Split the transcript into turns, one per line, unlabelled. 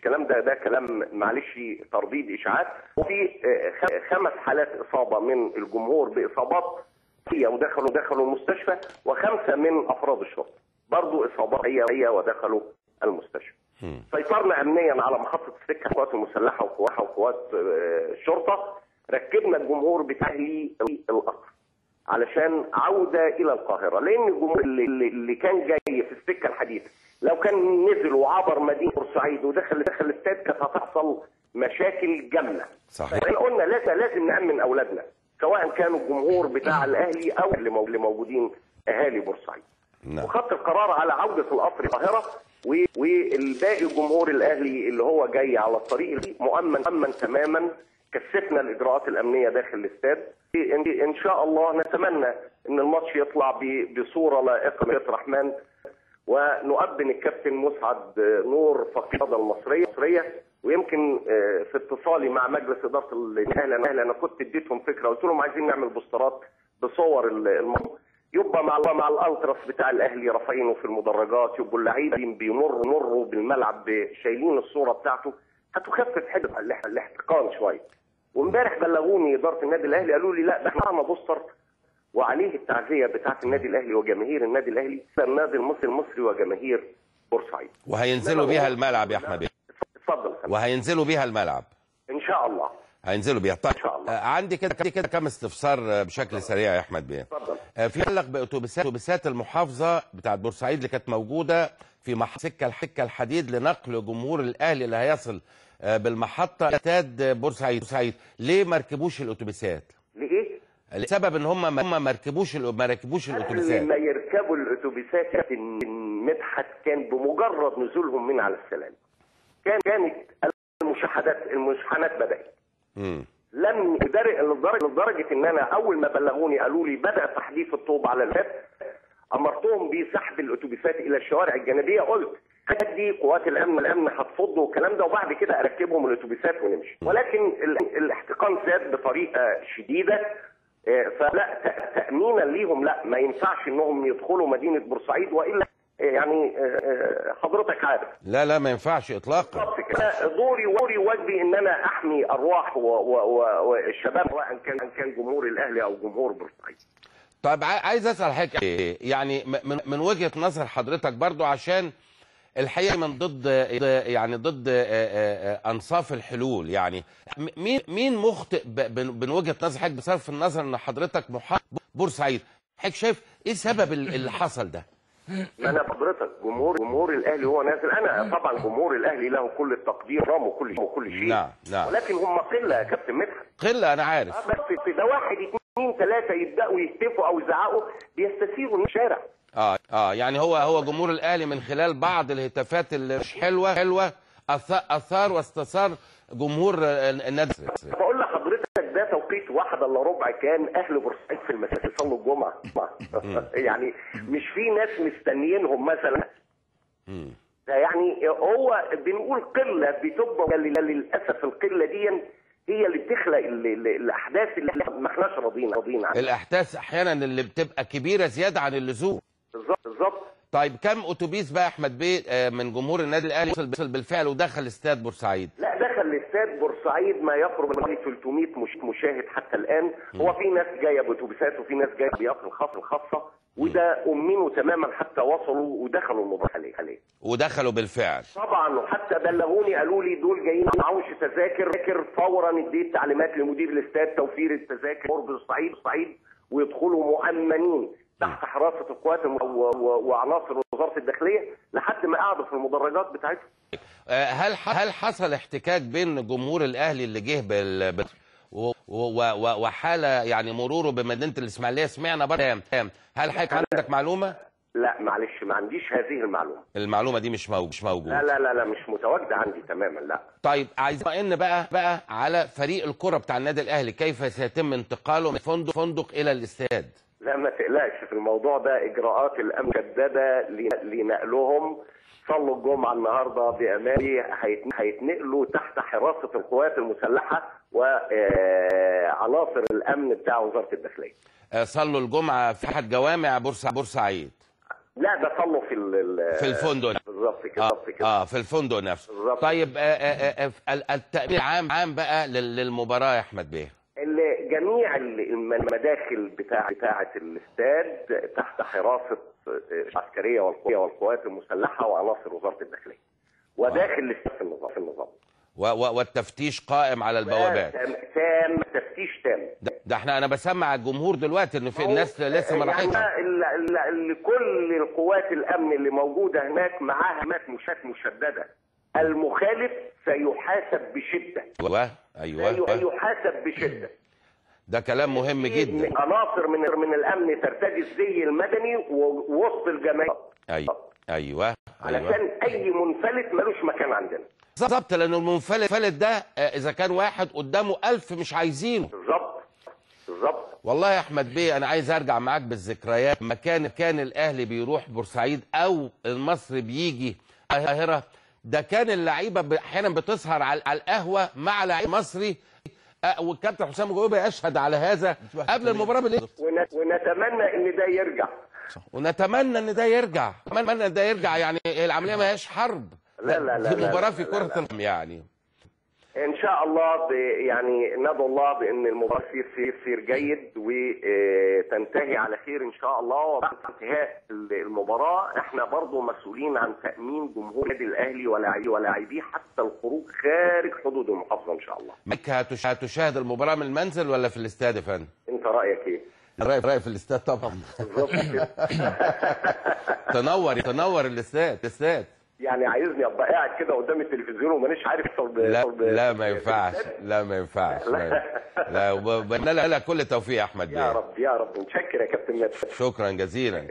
الكلام ده كلام معلش ترديد اشاعات. وفي 5 حالات اصابه من الجمهور باصابات ودخلوا المستشفى، و5 من افراد الشرطه برضه اصابات هي ودخلوا المستشفى. سيطرنا امنيا على محطه السكه، القوات المسلحه وقوات الشرطه. ركبنا الجمهور بتاعي القطر علشان عوده الى القاهره، لان الجمهور اللي كان جاي في السكه الحديثه لو كان نزل وعبر مدينه بورسعيد ودخل الاستاد كانت هتحصل مشاكل جامله.
صحيح.
قلنا لازم نامن اولادنا، سواء كانوا الجمهور بتاع الاهلي او اللي موجودين اهالي بورسعيد.
نعم.
وخدت القرار على عوده القطر القاهره، والباقي الجمهور الاهلي اللي هو جاي على الطريق مؤمن تماما. كثفنا الاجراءات الامنيه داخل الاستاد. ان شاء الله نتمنى ان الماتش يطلع بصوره لائقه بالرحمن، ونؤبن الكابتن مسعد نور فقيد المصريه. ويمكن في اتصالي مع مجلس اداره الاهلي انا كنت اديتهم فكره، قلت لهم عايزين نعمل بوسترات بصور الماتش، يبقى مع الالتراس بتاع الاهلي رافعينه في المدرجات، يبقوا اللعيبه بيمروا بالملعب شايلين الصوره بتاعته، هتخفف حده الاحتقان شويه. وامبارح بلغوني اداره النادي الاهلي قالوا لي لا ده احنا عملنا بوستر وعليه التعزيه بتاعت النادي الاهلي وجماهير النادي الاهلي، النادي المصري وجماهير بورسعيد.
وهينزلوا بيها الملعب يا احمد بيه.
اتفضل.
وهينزلوا بيها الملعب
ان شاء الله.
هينزلوا بيها. طيب
ان شاء الله.
عندي كده كم استفسار بشكل سريع يا احمد بيه.
اتفضل.
في يتعلق باتوبيسات المحافظه بتاعت بورسعيد اللي كانت موجوده في محطه سكه الحديد لنقل جمهور الاهلي اللي هيصل بالمحطه استاد بورسعيد. ليه ما ركبوش الاتوبيسات؟
ليه؟
السبب ان هم ما ركبوش الاتوبيسات.
قبل ما يركبوا الاتوبيسات مدحت كان بمجرد نزولهم من على السلالم كانت المشاحنات بدات. لم لدرجه ان انا اول ما بلغوني قالوا لي بدا تحديث الطوب على الباب، امرتهم بسحب الاتوبيسات الى الشوارع الجانبيه. قلت هدي قوات الامن هتفض والكلام ده، وبعد كده اركبهم الاتوبيسات ونمشي. ولكن الاحتقان زاد بطريقه شديده، فلا تامينا ليهم لا ما ينفعش انهم يدخلوا مدينه بورسعيد، والا يعني حضرتك عارف.
لا ما ينفعش اطلاقا.
دوري واجبي ان انا احمي ارواح والشباب، سواء كان جمهور الاهلي او جمهور بورسعيد.
طيب عايز اسال حضرتك يعني من وجهه نظر حضرتك برضو، عشان الحقيقه من ضد انصاف الحلول، يعني مين مخطئ من وجهه نظر حضرتك بصرف النظر ان حضرتك محافظ بورسعيد؟ حضرتك شايف ايه سبب اللي حصل ده؟
انا حضرتك جمهور الاهلي هو نازل. انا طبعا جمهور الاهلي له كل التقدير وكل شيء.
نعم.
ولكن هم قله يا كابتن مدحت،
قله انا عارف.
بس ده 1 2 3 يبداوا يهتفوا او يزعقوا بيستثيروا من الشارع.
يعني هو جمهور الاهلي من خلال بعض الهتافات اللي مش حلوه اثار واستثار جمهور النادي.
بقول لحضرتك ده توقيت 1:15 كان اهل بورسعيد في المساجد يصلوا الجمعه. يعني مش في ناس مستنيينهم مثلا. يعني هو بنقول قله بتبقى للاسف القله دي هي اللي بتخلق الاحداث اللي ما احناش راضيين عنها.
الاحداث احيانا اللي بتبقى كبيره زياده عن اللزوم.
بالظبط.
طيب كم اتوبيس بقى احمد بيه من جمهور النادي الاهلي وصل بالفعل ودخل استاد بورسعيد؟
لا دخل استاد بورسعيد ما يقرب من 300 مشاهد حتى الان. هو في ناس جايه باتوبيسات وفي ناس جايه بيقر الخاصه، وده امنوا تماما حتى وصلوا ودخلوا المباراه عليه.
ودخلوا بالفعل
طبعا. وحتى بلغوني قالوا لي دول جايين معهوش تذاكر، فورا اديت تعليمات لمدير الاستاد توفير التذاكر بورسعيد ويدخلوا مؤمنين تحت حراسه القوات وعناصر وزاره الداخليه لحد ما قعدوا في المدرجات بتاعتهم.
هل حصل احتكاك بين جمهور الاهلي اللي جه وحاله يعني مروره بمدينه الاسماعيليه؟ سمعنا برضه. هل حضرتك عندك معلومه؟
لا معلش ما عنديش هذه
المعلومه دي مش موجوده.
لا مش متواجده عندي تماما. لا.
طيب عايزين ان بقى على فريق الكره بتاع النادي الاهلي، كيف سيتم انتقاله من فندق الى الاستاد؟
لا ما تقلقش في الموضوع ده، اجراءات الامن مجدده لنقلهم. صلوا الجمعه النهارده بامان، هيتنقلوا تحت حراسه القوات المسلحه وعناصر الامن بتاع وزاره الداخليه.
صلوا الجمعه في احد جوامع بورسعيد.
لا ده صلوا
في الفندق
بالظبط كده.
في الفندق نفسه
بالظبط.
طيب التأمين عام بقى للمباراة يا احمد بيه.
جميع المداخل بتاعه الاستاد تحت حراسه العسكريه والقوات المسلحه وعناصر وزاره الداخليه، وداخل الاستاد في النظام
والتفتيش قائم على البوابات.
تام تفتيش تام.
ده انا بسمع الجمهور دلوقتي ان في الناس لسه ما راحتش.
كل القوات الامن اللي موجوده هناك معاها مشات مشدده. المخالف سيحاسب بشده.
ايوه
سيحاسب بشده.
ده كلام مهم جدا.
عناصر من الامن ترتدي الزي المدني وسط الجماهير.
ايوه
علشان اي منفلت ملوش مكان عندنا.
بالظبط، لانه المنفلت ده اذا كان واحد قدامه 1000 مش عايزينه.
بالظبط.
والله يا احمد بيه انا عايز ارجع معاك بالذكريات. كان الاهلي بيروح بورسعيد او المصري بيجي القاهره، ده كان اللعيبه احيانا بتسهر على القهوه مع لعيب مصري، والكابتن حسام جوبي يشهد على هذا قبل المباراه
ونتمنى ان ده يرجع.
ونتمنى ان ده يرجع. يعني العمليه ما هياش حرب.
لا
دي مباراه في كره القدم يعني.
ان شاء الله يعني ندعو الله بان المباراه تصير جيد وتنتهي على خير ان شاء الله. وبعد انتهاء المباراه احنا برضو مسؤولين عن تامين جمهور النادي الاهلي ولاعبيه حتى الخروج خارج حدود المحافظه ان شاء الله.
هتشاهد المباراه من المنزل ولا في الاستاد يا فندم؟
انت رايك ايه؟
رأي في الاستاد طبعا.
بالظبط كده.
تنور الاستاد.
يعني عايزني ابقى قاعد كده قدام التلفزيون ومانيش عارف
لا ما ينفعش. لا بتمنى لك كل توفيق يا احمد.
يا رب متشكر يا كابتن مدحت.
شكرا جزيلا.